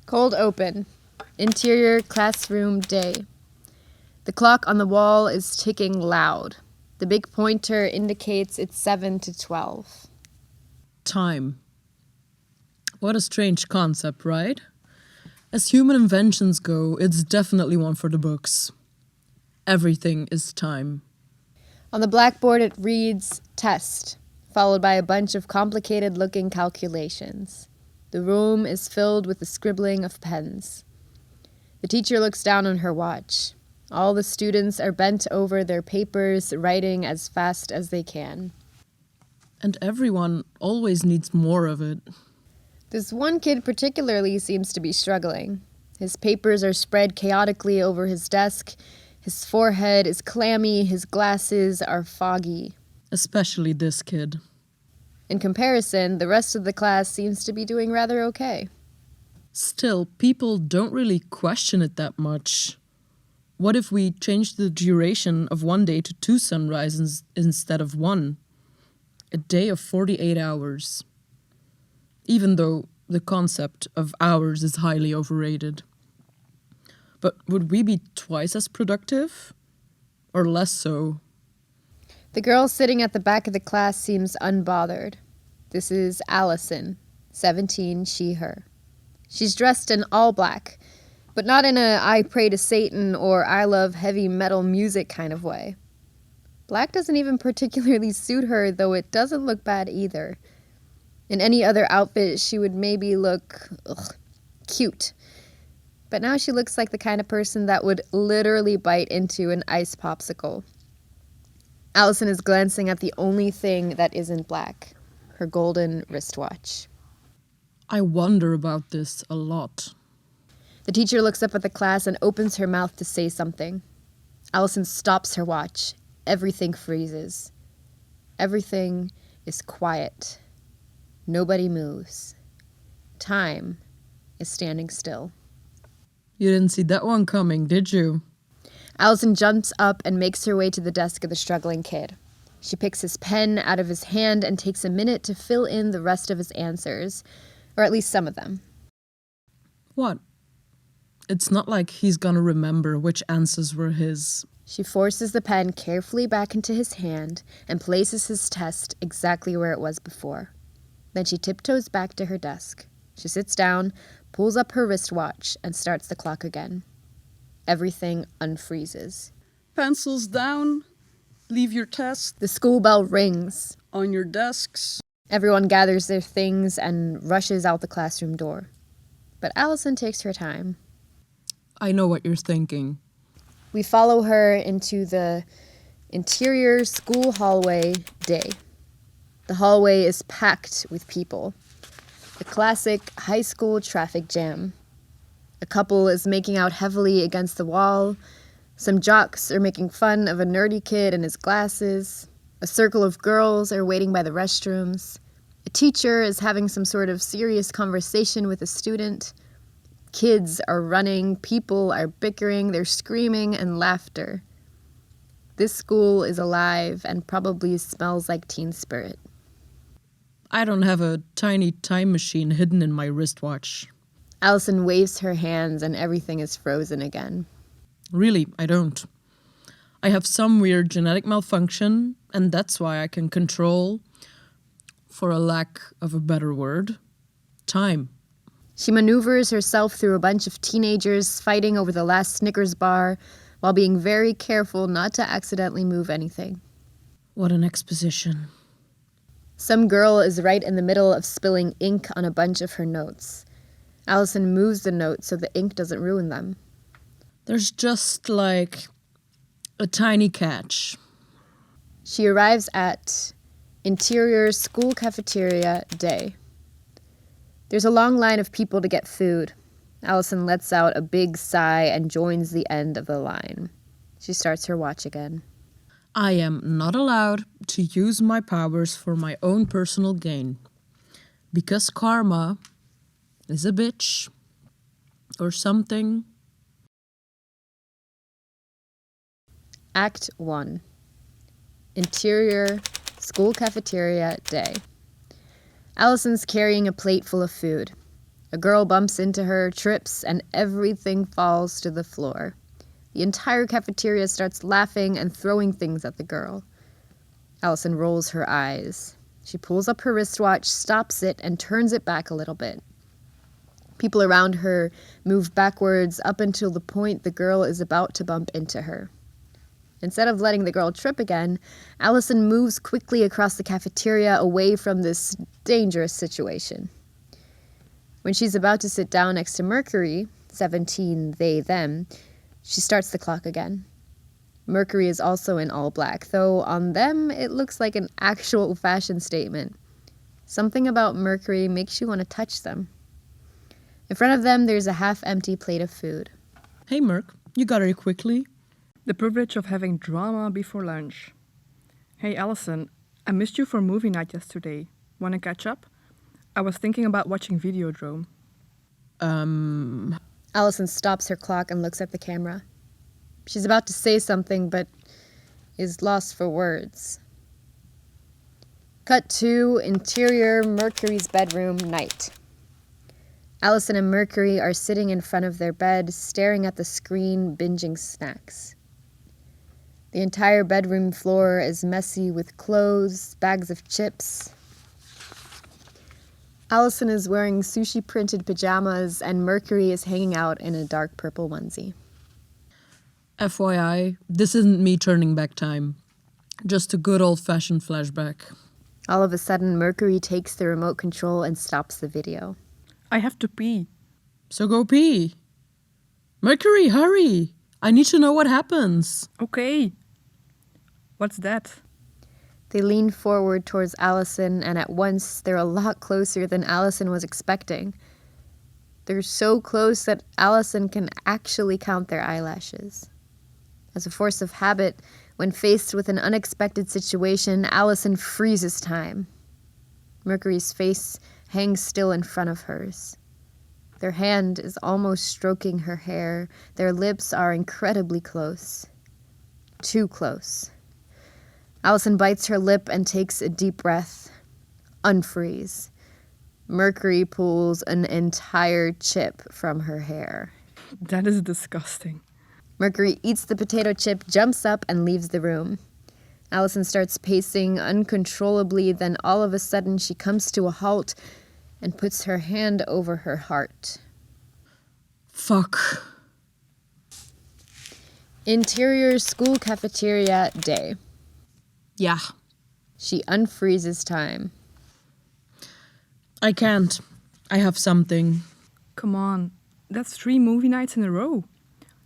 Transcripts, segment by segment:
Cold open. Interior classroom day. The clock on the wall is ticking loud. The big pointer indicates it's 7 to 12. Time. What a strange concept, right? As human inventions go, it's definitely one for the books. Everything is time. On the blackboard it reads, test, followed by a bunch of complicated-looking calculations. The room is filled with the scribbling of pens. The teacher looks down on her watch. All the students are bent over their papers, writing as fast as they can. And everyone always needs more of it. This one kid particularly seems to be struggling. His papers are spread chaotically over his desk. His forehead is clammy, his glasses are foggy. Especially this kid. In comparison, the rest of the class seems to be doing rather okay. Still, people don't really question it that much. What if we changed the duration of one day to 2 sunrises instead of 1? A day of 48 hours. Even though the concept of hours is highly overrated. But would we be twice as productive? Or less so? The girl sitting at the back of the class seems unbothered. This is Allison, 17, she, her. She's dressed in all black, but not in a I pray to Satan or I love heavy metal music kind of way. Black doesn't even particularly suit her, though it doesn't look bad either. In any other outfit, she would maybe look cute. But now she looks like the kind of person that would literally bite into an ice popsicle. Allison is glancing at the only thing that isn't black, her golden wristwatch. I wonder about this a lot. The teacher looks up at the class and opens her mouth to say something. Allison stops her watch. Everything freezes. Everything is quiet. Nobody moves. Time is standing still. You didn't see that one coming, did you? Allison jumps up and makes her way to the desk of the struggling kid. She picks his pen out of his hand and takes a minute to fill in the rest of his answers, or at least some of them. What? It's not like he's gonna remember which answers were his. She forces the pen carefully back into his hand and places his test exactly where it was before. Then she tiptoes back to her desk. She sits down, pulls up her wristwatch, and starts the clock again. Everything unfreezes. Pencils down. Leave your test The school bell rings. on your desks. Everyone gathers their things and rushes out the classroom door. But Allison takes her time. I know what you're thinking. We follow her into the interior school hallway day. The hallway is packed with people. The classic high school traffic jam. A couple is making out heavily against the wall. Some jocks are making fun of a nerdy kid and his glasses. A circle of girls are waiting by the restrooms. A teacher is having some sort of serious conversation with a student. Kids are running, people are bickering, they're screaming and laughter. This school is alive and probably smells like teen spirit. I don't have a tiny time machine hidden in my wristwatch. Allison waves her hands and everything is frozen again. Really, I don't. I have some weird genetic malfunction, and that's why I can control, for a lack of a better word, time. She maneuvers herself through a bunch of teenagers fighting over the last Snickers bar while being very careful not to accidentally move anything. What an exposition. Some girl is right in the middle of spilling ink on a bunch of her notes. Allison moves the notes so the ink doesn't ruin them. There's just like a tiny catch. She arrives at interior school cafeteria day. There's a long line of people to get food. Allison lets out a big sigh and joins the end of the line. She starts her watch again. I am not allowed to use my powers for my own personal gain. Because karma is a bitch. Or something. Act 1. Interior school cafeteria day. Allison's carrying a plate full of food. A girl bumps into her, trips, and everything falls to the floor. The entire cafeteria starts laughing and throwing things at the girl. Allison rolls her eyes. She pulls up her wristwatch, stops it, and turns it back a little bit. People around her move backwards up until the point the girl is about to bump into her. Instead of letting the girl trip again, Allison moves quickly across the cafeteria away from this dangerous situation. When she's about to sit down next to Merkury, 17, they, them, she starts the clock again. Merkury is also in all black, though on them it looks like an actual fashion statement. Something about Merkury makes you want to touch them. In front of them, there's a half-empty plate of food. Hey Merk, you got here quickly. The privilege of having drama before lunch. Hey Allison, I missed you for movie night yesterday. Wanna catch up? I was thinking about watching Videodrome. Allison stops her clock and looks at the camera. She's about to say something, but is lost for words. Cut to interior Merkury's bedroom, night. Allison and Merkury are sitting in front of their bed, staring at the screen, binging snacks. The entire bedroom floor is messy with clothes, bags of chips. Allison is wearing sushi-printed pajamas, and Merkury is hanging out in a dark purple onesie. FYI, this isn't me turning back time. Just a good old-fashioned flashback. All of a sudden, Merkury takes the remote control and stops the video. I have to pee. So go pee. Merkury, hurry! I need to know what happens. Okay. What's that? They lean forward towards Allison, and at once they're a lot closer than Allison was expecting. They're so close that Allison can actually count their eyelashes. As a force of habit, when faced with an unexpected situation, Allison freezes time. Merkury's face hangs still in front of hers. Their hand is almost stroking her hair. Their lips are incredibly close. Too close. Allison bites her lip and takes a deep breath. Unfreeze. Merkury pulls an entire chip from her hair. That is disgusting. Merkury eats the potato chip, jumps up, and leaves the room. Allison starts pacing uncontrollably, then all of a sudden she comes to a halt and puts her hand over her heart. Fuck. Interior school cafeteria, day. Yeah. She unfreezes time. I can't. I have something. Come on, that's 3 movie nights in a row.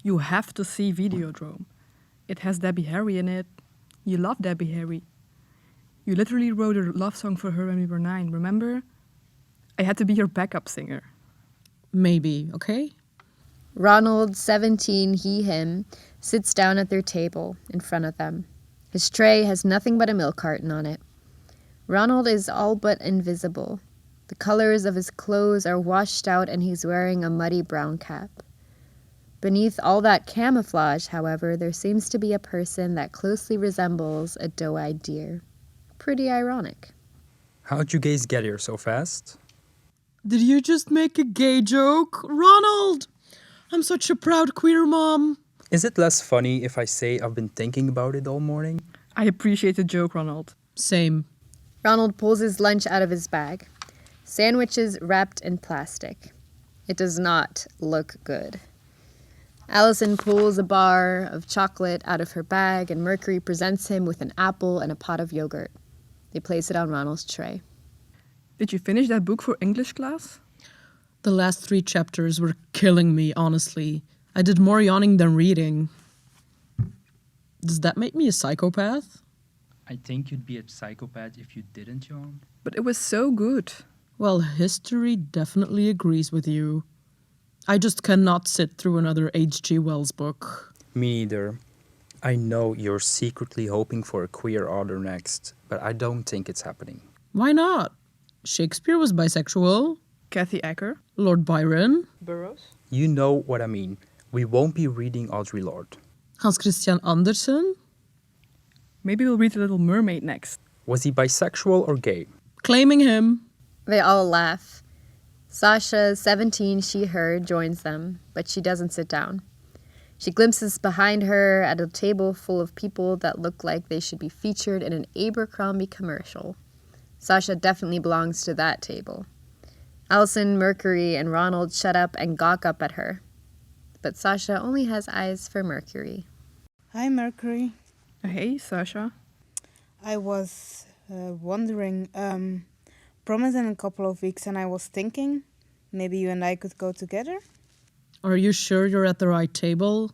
You have to see Videodrome. It has Debbie Harry in it. You love Debbie Harry. You literally wrote a love song for her when we were 9, remember? I had to be your backup singer. Maybe, okay? Ronald, 17, he, him, sits down at their table in front of them. His tray has nothing but a milk carton on it. Ronald is all but invisible. The colors of his clothes are washed out and he's wearing a muddy brown cap. Beneath all that camouflage, however, there seems to be a person that closely resembles a doe-eyed deer. Pretty ironic. How'd you guys get here so fast? Did you just make a gay joke? Ronald! I'm such a proud queer mom. Is it less funny if I say I've been thinking about it all morning? I appreciate the joke, Ronald. Same. Ronald pulls his lunch out of his bag. Sandwiches wrapped in plastic. It does not look good. Allison pulls a bar of chocolate out of her bag, and Merkury presents him with an apple and a pot of yogurt. They place it on Ronald's tray. Did you finish that book for English class? The last 3 chapters were killing me, honestly. I did more yawning than reading. Does that make me a psychopath? I think you'd be a psychopath if you didn't yawn. But it was so good. Well, history definitely agrees with you. I just cannot sit through another H.G. Wells book. Me neither. I know you're secretly hoping for a queer author next, but I don't think it's happening. Why not? Shakespeare was bisexual. Kathy Acker. Lord Byron. Burroughs. You know what I mean. We won't be reading Audre Lorde. Hans Christian Andersen. Maybe we'll read The Little Mermaid next. Was he bisexual or gay? Claiming him. They all laugh. Sasha, 17, she/her, joins them, but she doesn't sit down. She glimpses behind her at a table full of people that look like they should be featured in an Abercrombie commercial. Sasha definitely belongs to that table. Allison, Merkury, and Ronald shut up and gawk up at her. But Sasha only has eyes for Merkury. Hi, Merkury. Hey, Sasha. I was wondering, prom is in a couple of weeks, and I was thinking maybe you and I could go together? Are you sure you're at the right table?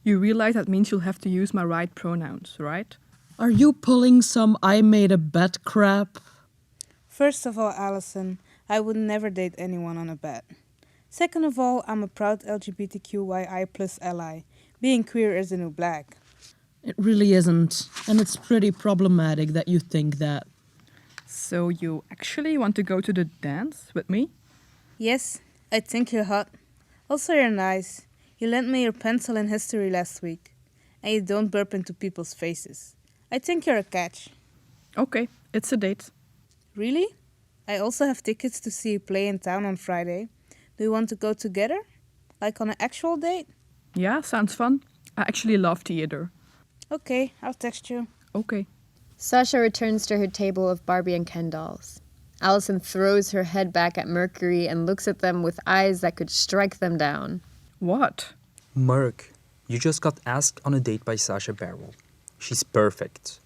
You realize that means you'll have to use my right pronouns, right? Are you pulling some I made a bet crap? First of all, Allison, I would never date anyone on a bet. Second of all, I'm a proud LGBTQII+ ally. Being queer is the new black. It really isn't, and it's pretty problematic that you think that. So you actually want to go to the dance with me? Yes, I think you're hot. Also, you're nice. You lent me your pencil in history last week. And you don't burp into people's faces. I think you're a catch. Okay, it's a date. Really? I also have tickets to see a play in town on Friday. Do you want to go together? Like on an actual date? Yeah, sounds fun. I actually love theater. Okay, I'll text you. Okay. Sasha returns to her table of Barbie and Ken dolls. Allison throws her head back at Merkury and looks at them with eyes that could strike them down. What? Merk, you just got asked on a date by Sasha Barrel. She's perfect.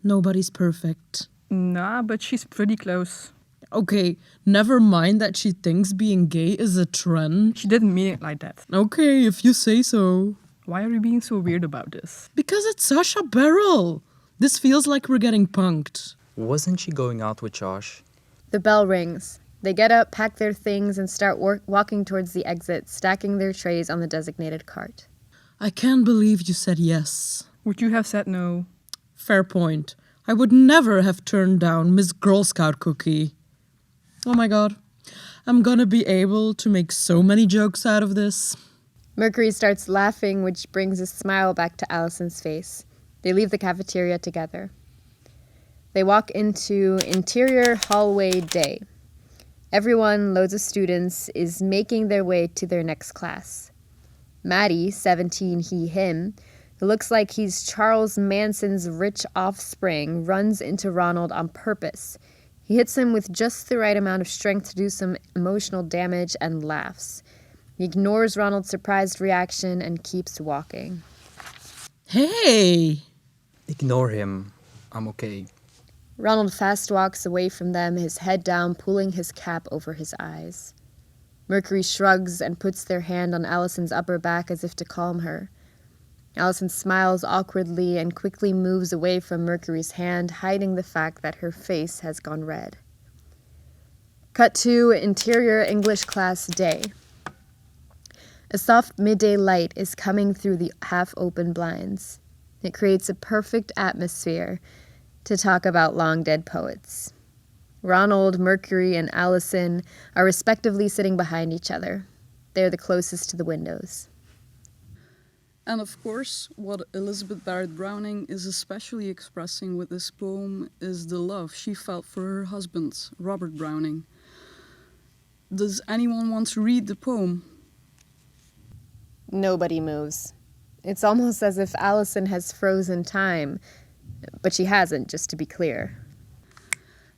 Nobody's perfect. Nah, but she's pretty close. Okay, never mind that she thinks being gay is a trend. She didn't mean it like that. Okay, if you say so. Why are you being so weird about this? Because it's Sasha Barrel. This feels like we're getting punked. Wasn't she going out with Josh? The bell rings. They get up, pack their things, and start walking towards the exit, stacking their trays on the designated cart. I can't believe you said yes. Would you have said no? Fair point. I would never have turned down Miss Girl Scout cookie. Oh my god. I'm gonna be able to make so many jokes out of this. Merkury starts laughing, which brings a smile back to Allison's face. They leave the cafeteria together. They walk into interior hallway day. Everyone, loads of students, is making their way to their next class. Maddie, 17, he, him, who looks like he's Charles Manson's rich offspring, runs into Ronald on purpose. He hits him with just the right amount of strength to do some emotional damage and laughs. He ignores Ronald's surprised reaction and keeps walking. Hey! Ignore him. I'm okay. Ronald fast walks away from them, his head down, pulling his cap over his eyes. Merkury shrugs and puts their hand on Allison's upper back as if to calm her. Allison smiles awkwardly and quickly moves away from Merkury's hand, hiding the fact that her face has gone red. Cut to interior English class day. A soft midday light is coming through the half-open blinds. It creates a perfect atmosphere to talk about long-dead poets. Ronald, Merkury, and Allison are respectively sitting behind each other. They're the closest to the windows. And of course, what Elizabeth Barrett Browning is especially expressing with this poem is the love she felt for her husband, Robert Browning. Does anyone want to read the poem? Nobody moves. It's almost as if Allison has frozen time, but she hasn't, just to be clear.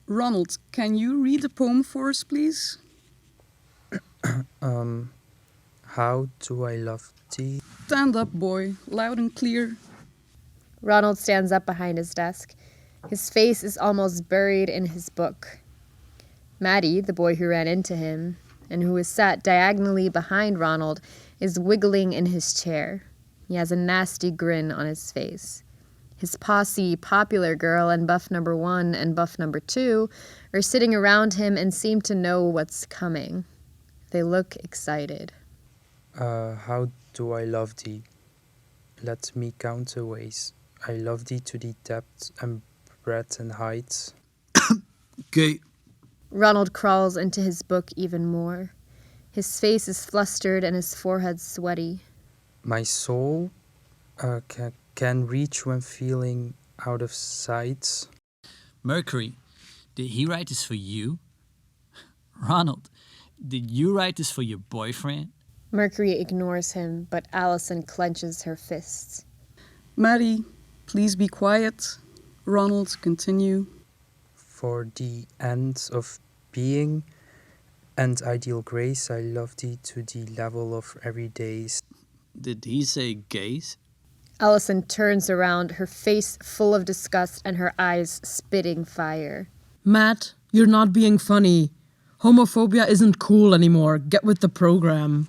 Ronald, can you read the poem for us, please? How do I love thee? Stand up, boy, loud and clear. Ronald stands up behind his desk. His face is almost buried in his book. Maddie, the boy who ran into him, and who is sat diagonally behind Ronald, is wiggling in his chair. He has a nasty grin on his face. His posse, Popular Girl and Buff Number 1 and Buff Number 2, are sitting around him and seem to know what's coming. They look excited. How do I love thee? Let me count the ways. I love thee to the depth and breadth and height. Okay. Ronald crawls into his book even more. His face is flustered and his forehead sweaty. My soul can reach when feeling out of sight. Merkury, did he write this for you? Ronald, did you write this for your boyfriend? Merkury ignores him, but Allison clenches her fists. Maddie, please be quiet. Ronald, continue. For the end of being and ideal grace, I love thee to the level of every days. Did he say gays? Allison turns around, her face full of disgust and her eyes spitting fire. Matt, you're not being funny. Homophobia isn't cool anymore. Get with the program.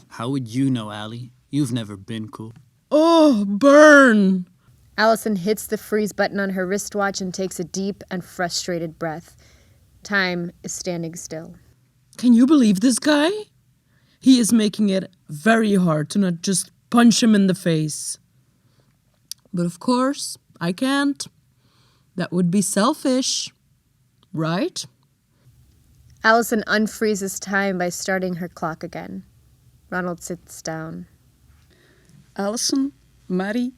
How would you know, Allie? You've never been cool. Oh, burn! Allison hits the freeze button on her wristwatch and takes a deep and frustrated breath. Time is standing still. Can you believe this guy? He is making it very hard to not just punch him in the face. But of course, I can't. That would be selfish, right? Allison unfreezes time by starting her clock again. Ronald sits down. Allison, Maddie,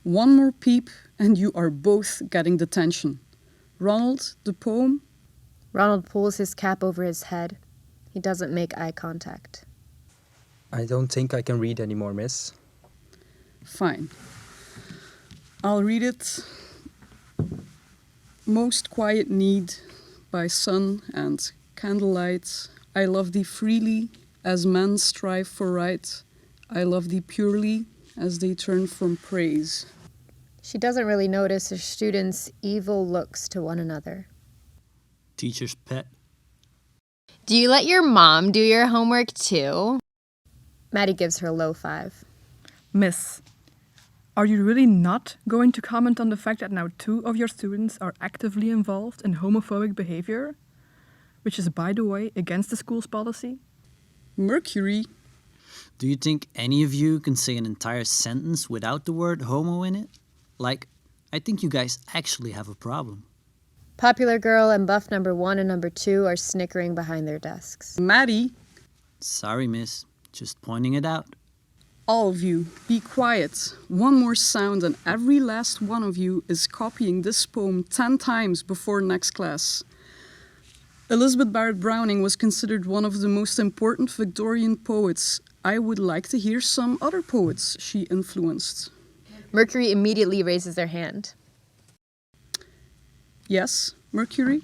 one more peep and you are both getting detention. Ronald, the poem. Ronald pulls his cap over his head. He doesn't make eye contact. I don't think I can read anymore, miss. Fine. I'll read it. Most quiet need by sun and candlelight. I love thee freely as men strive for right. I love thee purely as they turn from praise. She doesn't really notice her students' evil looks to one another. Teacher's pet. Do you let your mom do your homework too? Maddie gives her a low 5. Miss, are you really not going to comment on the fact that now 2 of your students are actively involved in homophobic behavior? Which is, by the way, against the school's policy? Merkury. Do you think any of you can say an entire sentence without the word homo in it? Like, I think you guys actually have a problem. Popular Girl and Buff number 1 and number 2 are snickering behind their desks. Maddie. Sorry, miss. Just pointing it out. All of you, be quiet. One more sound and every last one of you is copying this poem 10 times before next class. Elizabeth Barrett Browning was considered one of the most important Victorian poets. I would like to hear some other poets she influenced. Merkury immediately raises their hand. Yes, Merkury?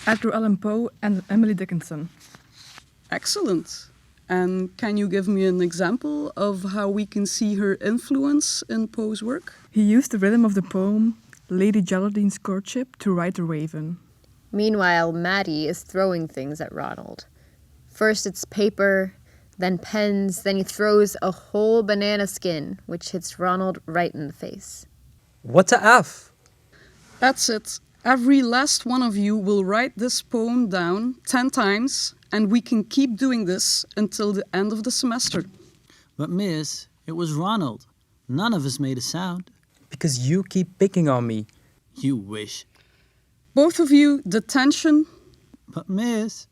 Edgar Allan Poe and Emily Dickinson. Excellent. And can you give me an example of how we can see her influence in Poe's work? He used the rhythm of the poem Lady Geraldine's Courtship to write The Raven. Meanwhile, Maddie is throwing things at Ronald. First it's paper, then pens, then he throws a whole banana skin, which hits Ronald right in the face. What the F? That's it. Every last one of you will write this poem down 10 times, and we can keep doing this until the end of the semester. But miss, it was Ronald. None of us made a sound. Because you keep picking on me. You wish. Both of you, detention. But miss...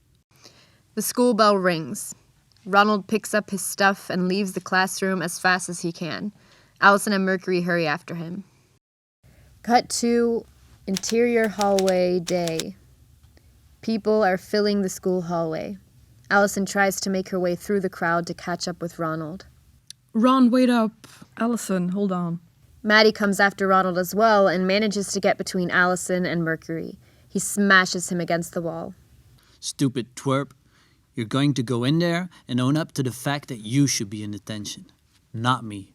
The school bell rings. Ronald picks up his stuff and leaves the classroom as fast as he can. Allison and Merkury hurry after him. Cut to interior hallway day. People are filling the school hallway. Allison tries to make her way through the crowd to catch up with Ronald. Ron, wait up. Allison, hold on. Maddie comes after Ronald as well and manages to get between Allison and Merkury. He smashes him against the wall. Stupid twerp. You're going to go in there and own up to the fact that you should be in detention. Not me.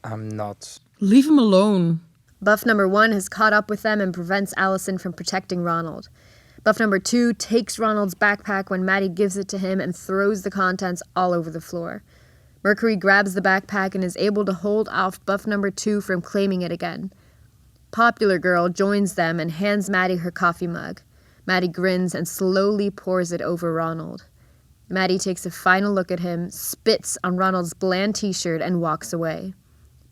I'm not. Leave him alone. Buff number 1 has caught up with them and prevents Allison from protecting Ronald. Buff number 2 takes Ronald's backpack when Maddie gives it to him and throws the contents all over the floor. Merkury grabs the backpack and is able to hold off Buff number 2 from claiming it again. Popular Girl joins them and hands Maddie her coffee mug. Maddie grins and slowly pours it over Ronald. Maddie takes a final look at him, spits on Ronald's bland t-shirt, and walks away.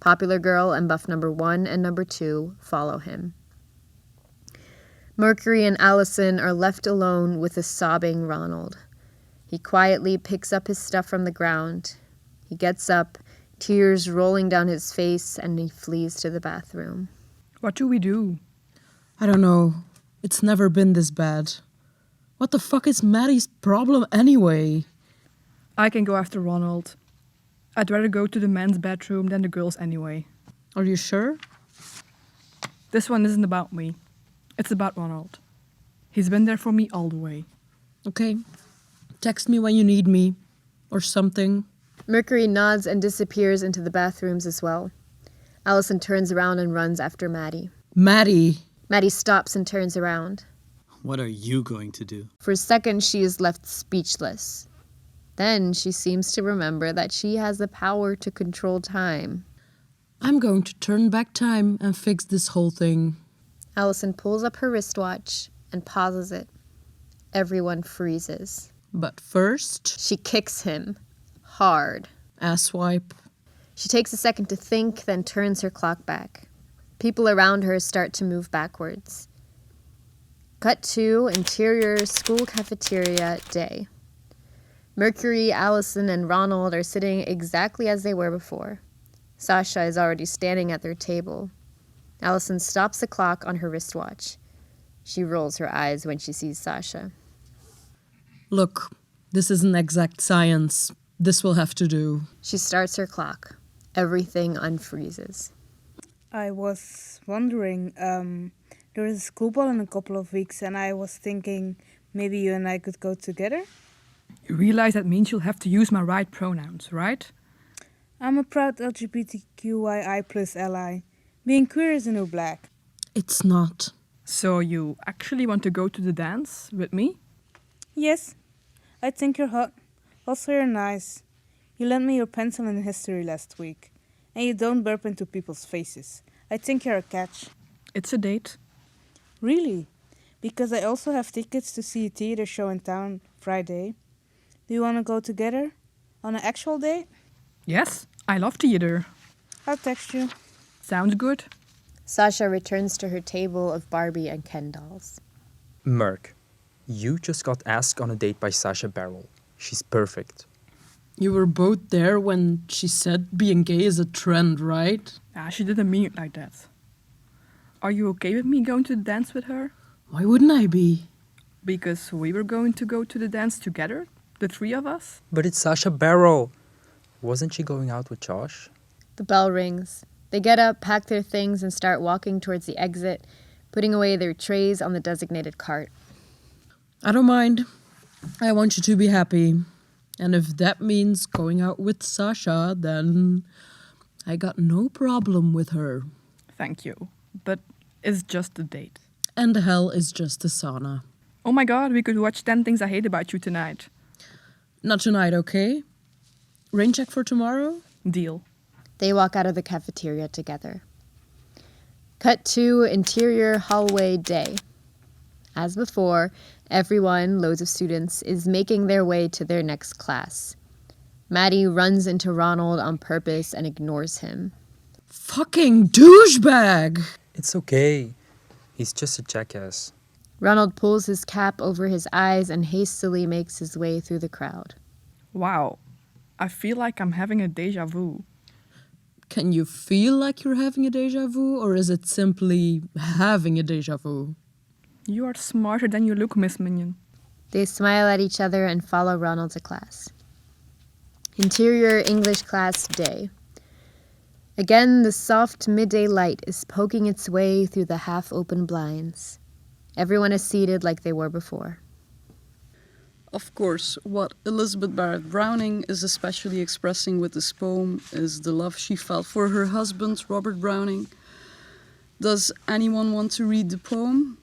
Popular Girl and Buff number 1 and number 2 follow him. Merkury and Allison are left alone with a sobbing Ronald. He quietly picks up his stuff from the ground. He gets up, tears rolling down his face, and he flees to the bathroom. What do we do? I don't know. It's never been this bad. What the fuck is Maddie's problem anyway? I can go after Ronald. I'd rather go to the men's bedroom than the girls anyway. Are you sure? This one isn't about me. It's about Ronald. He's been there for me all the way. Okay. Text me when you need me. Or something. Merkury nods and disappears into the bathrooms as well. Allison turns around and runs after Maddie. Maddie! Maddie stops and turns around. What are you going to do? For a second, she is left speechless. Then she seems to remember that she has the power to control time. I'm going to turn back time and fix this whole thing. Allison pulls up her wristwatch and pauses it. Everyone freezes. But first, She kicks him. Hard. asswipe. She takes a second to think, then turns her clock back. People around her start to move backwards. Cut to interior school cafeteria day. Merkury, Allison, and Ronald are sitting exactly as they were before. Sasha is already standing at their table. Allison stops the clock on her wristwatch. She rolls her eyes when she sees Sasha. Look, this isn't exact science. This will have to do. She starts her clock. Everything unfreezes. I was wondering, there is a school ball in a couple of weeks, and I was thinking maybe you and I could go together. You realize that means you'll have to use my right pronouns, right? I'm a proud LGBTQII plus ally. Being queer is a new black. It's not. So you actually want to go to the dance with me? Yes, I think you're hot. Also, you're nice. You lent me your pencil in history last week. And you don't burp into people's faces. I think you're a catch. It's a date. Really? Because I also have tickets to see a theater show in town Friday. Do you want to go together? On an actual date? Yes, I love theater. I'll text you. Sounds good. Sasha returns to her table of Barbie and Ken dolls. Merk, you just got asked on a date by Sasha Barrel. She's perfect. You were both there when she said being gay is a trend, right? She didn't mean it like that. Are you okay with me going to the dance with her? Why wouldn't I be? Because we were going to go to the dance together, the three of us. But it's Sasha Barrel. Wasn't she going out with Josh? The bell rings. They get up, pack their things, and start walking towards the exit, putting away their trays on the designated cart. I don't mind. I want you to be happy. And if that means going out with Sasha, then I got no problem with her. Thank you. But it's just a date. And hell is just a sauna. Oh my god, we could watch 10 Things I Hate About You tonight. Not tonight, okay? Rain check for tomorrow? Deal. They walk out of the cafeteria together. Cut to interior hallway day. As before, everyone, loads of students, is making their way to their next class. Maddie runs into Ronald on purpose and ignores him. Fucking douchebag! It's okay. He's just a jackass. Ronald pulls his cap over his eyes and hastily makes his way through the crowd. Wow. I feel like I'm having a deja vu. Can you feel like you're having a deja vu, or is it simply having a deja vu? You are smarter than you look, Miss Mignon. They smile at each other and follow Ronald to class. Interior English class day. Again, the soft midday light is poking its way through the half-open blinds. Everyone is seated like they were before. Of course, what Elizabeth Barrett Browning is especially expressing with this poem is the love she felt for her husband, Robert Browning. Does anyone want to read the poem?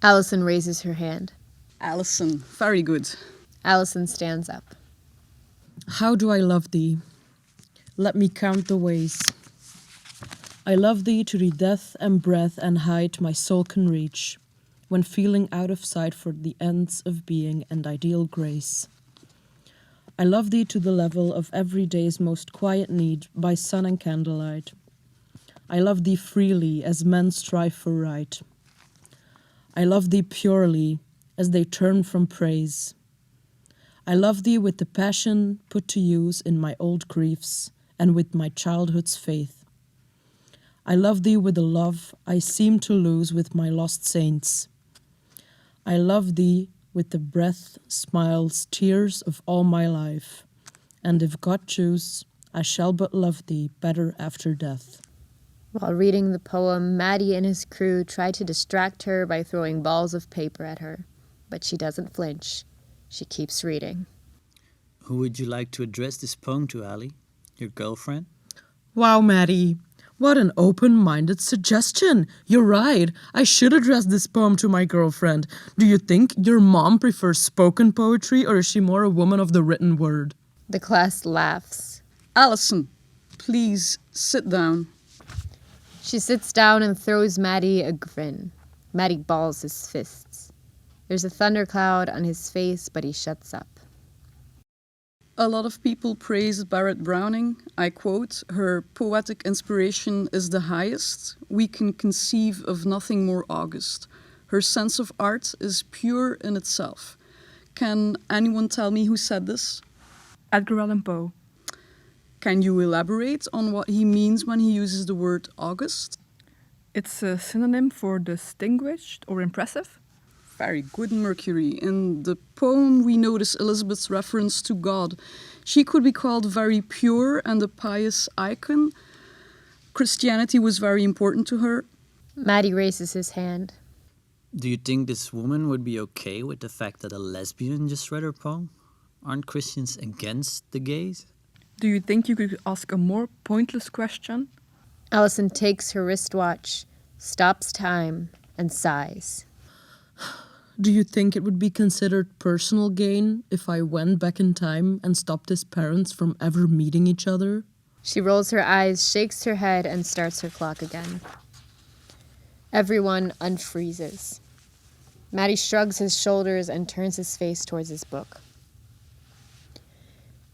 Allison raises her hand. Allison, very good. Allison stands up. How do I love thee? Let me count the ways. I love thee to the depth and breadth and height my soul can reach, when feeling out of sight for the ends of being and ideal grace. I love thee to the level of every day's most quiet need by sun and candlelight. I love thee freely as men strive for right. I love thee purely as they turn from praise. I love thee with the passion put to use in my old griefs and with my childhood's faith. I love thee with a love I seem to lose with my lost saints. I love thee with the breath, smiles, tears of all my life. And if God choose, I shall but love thee better after death. While reading the poem, Maddie and his crew try to distract her by throwing balls of paper at her. But she doesn't flinch. She keeps reading. Who would you like to address this poem to, Ali? Your girlfriend? Wow, Maddie. What an open-minded suggestion. You're right. I should address this poem to my girlfriend. Do you think your mom prefers spoken poetry, or is she more a woman of the written word? The class laughs. Allison, please sit down. She sits down and throws Maddie a grin. Maddie balls his fists. There's a thundercloud on his face, but he shuts up. A lot of people praise Barrett Browning. I quote, "Her poetic inspiration is the highest. We can conceive of nothing more august. Her sense of art is pure in itself." Can anyone tell me who said this? Edgar Allan Poe. Can you elaborate on what he means when he uses the word august? It's a synonym for distinguished or impressive. Very good, Merkury. In the poem, we notice Elizabeth's reference to God. She could be called very pure and a pious icon. Christianity was very important to her. Maddie raises his hand. Do you think this woman would be okay with the fact that a lesbian just read her poem? Aren't Christians against the gays? Do you think you could ask a more pointless question? Allison takes her wristwatch, stops time, and sighs. Do you think it would be considered personal gain if I went back in time and stopped his parents from ever meeting each other? She rolls her eyes, shakes her head, and starts her clock again. Everyone unfreezes. Maddie shrugs his shoulders and turns his face towards his book.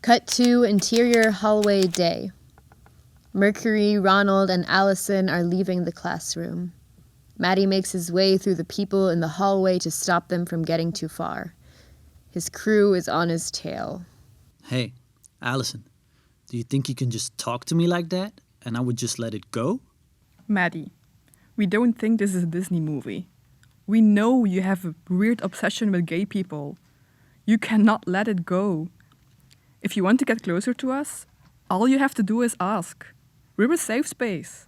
Cut to interior hallway day. Merkury, Ronald, and Allison are leaving the classroom. Maddie makes his way through the people in the hallway to stop them from getting too far. His crew is on his tail. Hey, Allison, do you think you can just talk to me like that and I would just let it go? Maddie, we don't think this is a Disney movie. We know you have a weird obsession with gay people. You cannot let it go. If you want to get closer to us, all you have to do is ask. We're a safe space.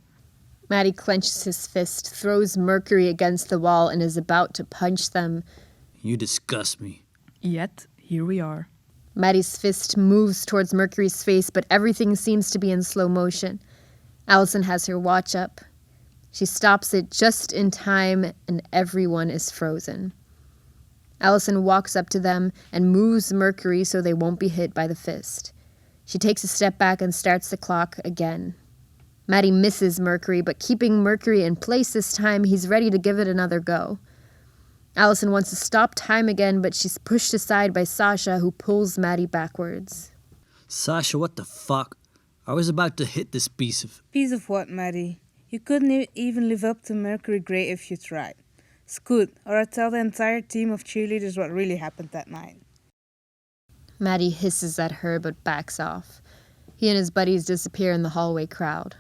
Maddie clenches his fist, throws Merkury against the wall, and is about to punch them. You disgust me. Yet, here we are. Maddie's fist moves towards Merkury's face, but everything seems to be in slow motion. Allison has her watch up. She stops it just in time, and everyone is frozen. Allison walks up to them and moves Merkury so they won't be hit by the fist. She takes a step back and starts the clock again. Maddie misses Merkury, but keeping Merkury in place this time, he's ready to give it another go. Allison wants to stop time again, but she's pushed aside by Sasha, who pulls Maddie backwards. Sasha, what the fuck? I was about to hit this piece of... Piece of what, Maddie? You couldn't even live up to Merkury Gray if you tried. Scoot, or I'll tell the entire team of cheerleaders what really happened that night. Maddie hisses at her, but backs off. He and his buddies disappear in the hallway crowd.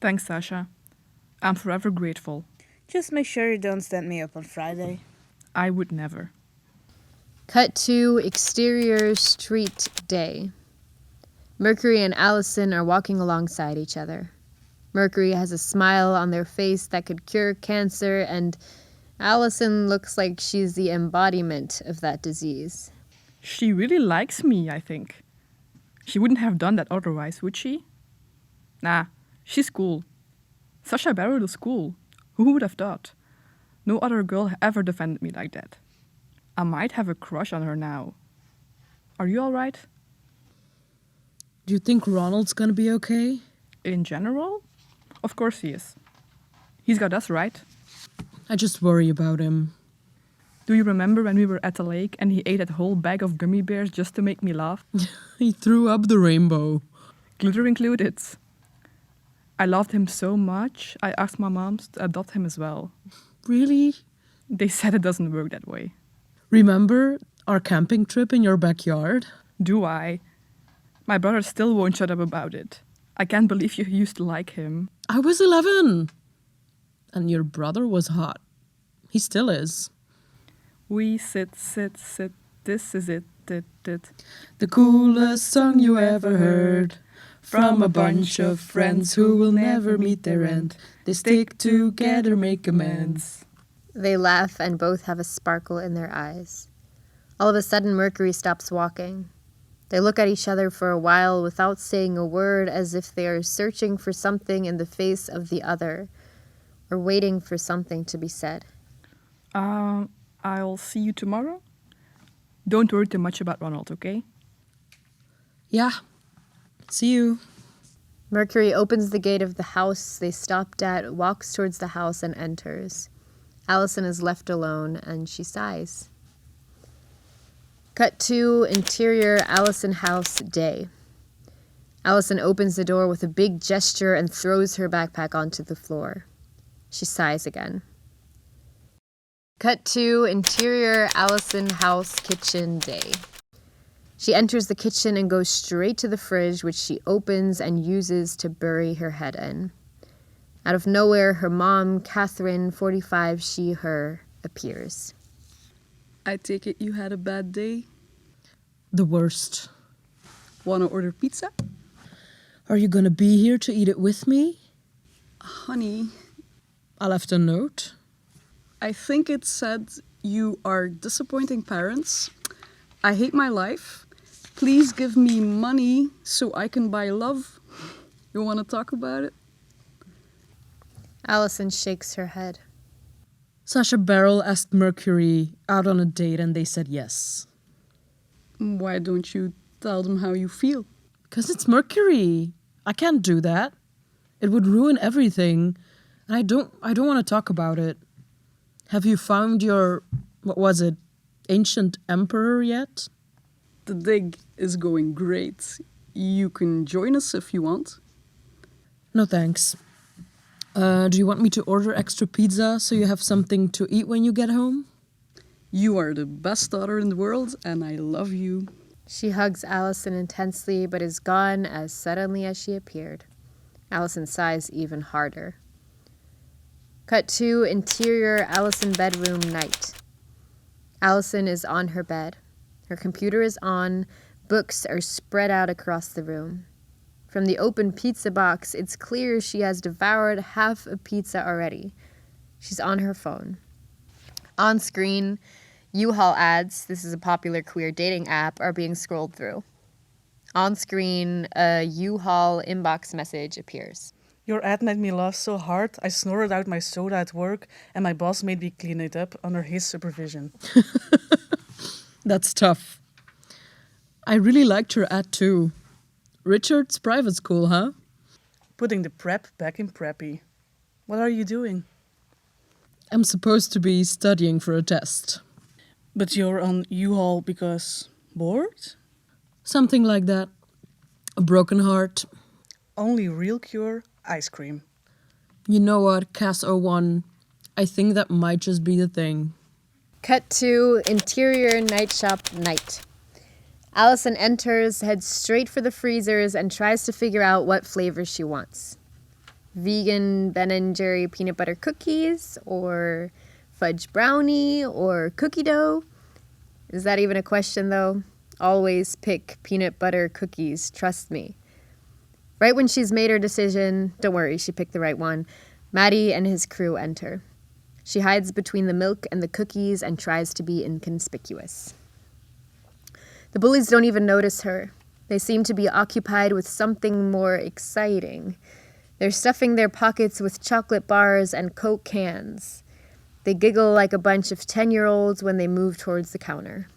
Thanks, Sasha. I'm forever grateful. Just make sure you don't stand me up on Friday. I would never. Cut to exterior street day. Merkury and Allison are walking alongside each other. Merkury has a smile on their face that could cure cancer, and Allison looks like she's the embodiment of that disease. She really likes me, I think. She wouldn't have done that otherwise, would she? Nah, she's cool. Sasha Barrett is cool. Who would have thought? No other girl ever defended me like that. I might have a crush on her now. Are you alright? Do you think Ronald's gonna be okay? In general? Of course he is. He's got us, right? I just worry about him. Do you remember when we were at the lake and he ate that whole bag of gummy bears just to make me laugh? He threw up the rainbow. Glitter included. I loved him so much, I asked my mom to adopt him as well. Really? They said it doesn't work that way. Remember our camping trip in your backyard? Do I? My brother still won't shut up about it. I can't believe you used to like him. I was 11. And your brother was hot. He still is. We sit, this is it, The coolest song you ever heard. From a bunch of friends who will never meet their end. They stick together, make amends. They laugh and both have a sparkle in their eyes. All of a sudden, Merkury stops walking. They look at each other for a while without saying a word, as if they are searching for something in the face of the other, or waiting for something to be said. I'll see you tomorrow. Don't worry too much about Ronald, okay? Yeah. See you. Merkury opens the gate of the house they stopped at, walks towards the house, and enters. Allison is left alone, and she sighs. Cut to interior Allison house day. Allison opens the door with a big gesture and throws her backpack onto the floor. She sighs again. Cut to interior Allison house kitchen day. She enters the kitchen and goes straight to the fridge, which she opens and uses to bury her head in. Out of nowhere, her mom, Catherine, 45, she, her, appears. I take it you had a bad day? The worst. Wanna order pizza? Are you gonna be here to eat it with me? Honey, I left a note. I think it said you are disappointing parents. I hate my life. Please give me money so I can buy love. You want to talk about it? Allison shakes her head. Sacha Bareil asked Merkury out on a date and they said yes. Why don't you tell them how you feel? 'Cause it's Merkury. I can't do that. It would ruin everything. And I don't want to talk about it. Have you found your, what was it, ancient emperor yet? The dig is going great. You can join us if you want. No thanks. Do you want me to order extra pizza so you have something to eat when you get home? You are the best daughter in the world, and I love you. She hugs Allison intensely, but is gone as suddenly as she appeared. Allison sighs even harder. Cut to interior Allison bedroom night. Allison is on her bed. Her computer is on. Books are spread out across the room. From the open pizza box, it's clear she has devoured half a pizza already. She's on her phone. On screen, U-Haul ads, this is a popular queer dating app, are being scrolled through. On screen, a U-Haul inbox message appears. Your ad made me laugh so hard, I snorted out my soda at work, and my boss made me clean it up under his supervision. That's tough. I really liked her ad too. Richard's private school, huh? Putting the prep back in preppy. What are you doing? I'm supposed to be studying for a test. But you're on U-Haul because bored? Something like that. A broken heart. Only real cure, ice cream. You know what, Cas01, I think that might just be the thing. Cut to interior night shop night. Allison enters, heads straight for the freezers, and tries to figure out what flavor she wants. Vegan Ben & Jerry peanut butter cookies, or fudge brownie, or cookie dough? Is that even a question, though? Always pick peanut butter cookies, trust me. Right when she's made her decision, don't worry, she picked the right one, Maddie and his crew enter. She hides between the milk and the cookies and tries to be inconspicuous. The bullies don't even notice her. They seem to be occupied with something more exciting. They're stuffing their pockets with chocolate bars and Coke cans. They giggle like a bunch of 10-year-olds when they move towards the counter.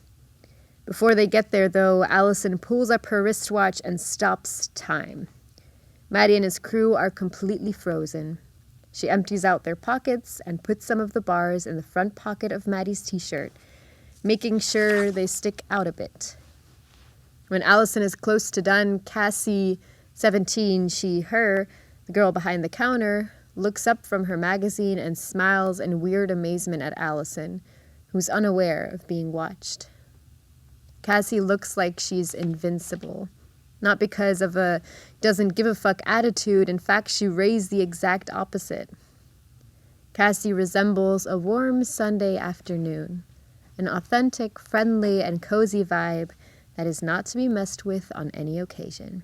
Before they get there, though, Allison pulls up her wristwatch and stops time. Maddie and his crew are completely frozen. She empties out their pockets and puts some of the bars in the front pocket of Maddie's t-shirt, making sure they stick out a bit. When Allison is close to done, Cassie, 17, she, her, the girl behind the counter, looks up from her magazine and smiles in weird amazement at Allison, who's unaware of being watched. Cassie looks like she's invincible. Not because of a doesn't-give-a-fuck attitude. In fact, she raised the exact opposite. Cassie resembles a warm Sunday afternoon, an authentic, friendly, and cozy vibe that is not to be messed with on any occasion.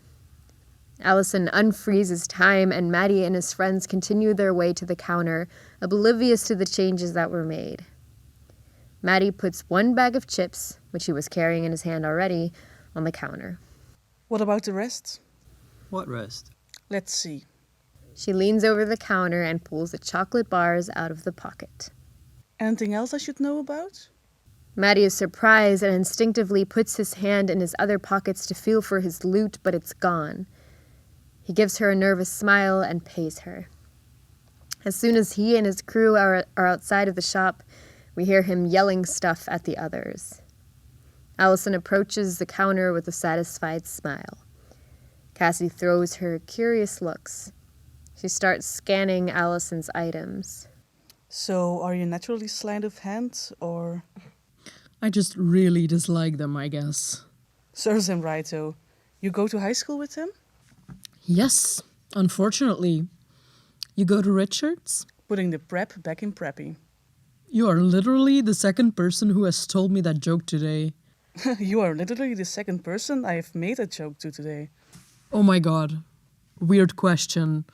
Allison unfreezes time, and Maddie and his friends continue their way to the counter, oblivious to the changes that were made. Maddie puts one bag of chips, which he was carrying in his hand already, on the counter. What about the rest? What rest? Let's see. She leans over the counter and pulls the chocolate bars out of the pocket. Anything else I should know about? Maddie is surprised and instinctively puts his hand in his other pockets to feel for his loot, but it's gone. He gives her a nervous smile and pays her. As soon as he and his crew are outside of the shop, we hear him yelling stuff at the others. Allison approaches the counter with a satisfied smile. Cassie throws her curious looks. She starts scanning Allison's items. So, are you naturally sleight of hand, or...? I just really dislike them, I guess. Serves him right, though. You go to high school with him? Yes, unfortunately. You go to Richards? Putting the prep back in preppy. You are literally the second person who has told me that joke today. You are literally the second person I have made a joke to today. Oh my god. Weird question.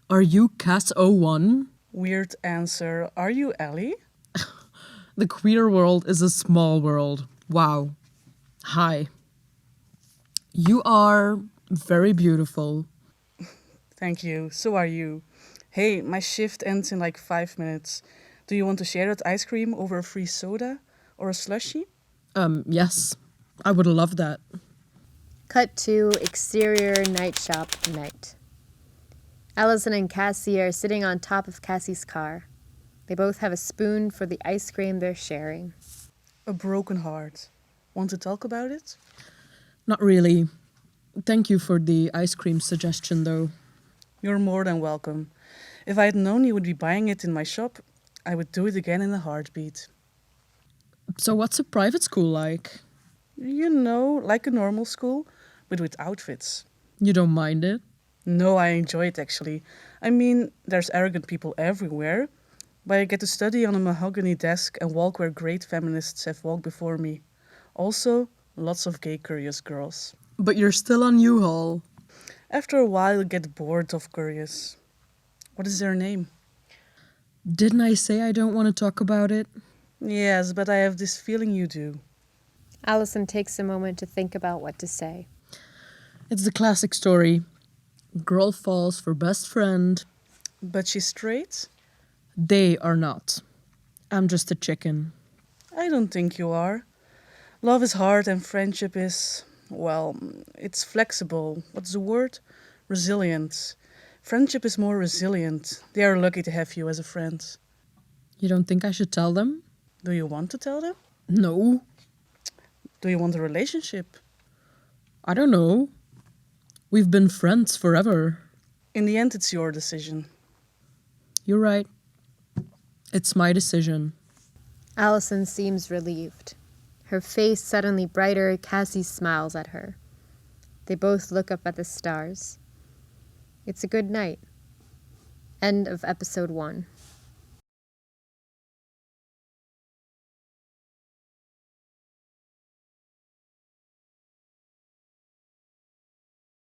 Are you Cass01? Weird answer. Are you Ellie? The queer world is a small world. Wow. Hi. You are very beautiful. Thank you. So are you. Hey, my shift ends in like 5 minutes. Do you want to share that ice cream over a free soda or a slushie? Yes. I would love that. Cut to exterior night shop night. Allison and Cassie are sitting on top of Cassie's car. They both have a spoon for the ice cream they're sharing. A broken heart. Want to talk about it? Not really. Thank you for the ice cream suggestion, though. You're more than welcome. If I had known you would be buying it in my shop, I would do it again in a heartbeat. So what's a private school like? You know, like a normal school, but with outfits. You don't mind it? No, I enjoy it actually. I mean, there's arrogant people everywhere, but I get to study on a mahogany desk and walk where great feminists have walked before me. Also, lots of gay curious girls. But you're still on U-Haul. After a while, you get bored of curious. What is their name? Didn't I say I don't want to talk about it? Yes, but I have this feeling you do. Allison takes a moment to think about what to say. It's the classic story. Girl falls for best friend. But she's straight? They are not. I'm just a chicken. I don't think you are. Love is hard and friendship is, well, it's flexible. What's the word? Resilient. Friendship is more resilient. They are lucky to have you as a friend. You don't think I should tell them? Do you want to tell them? No. Do you want a relationship? I don't know. We've been friends forever. In the end, it's your decision. You're right. It's my decision. Allison seems relieved. Her face suddenly brighter, Cassie smiles at her. They both look up at the stars. It's a good night. End of episode 1.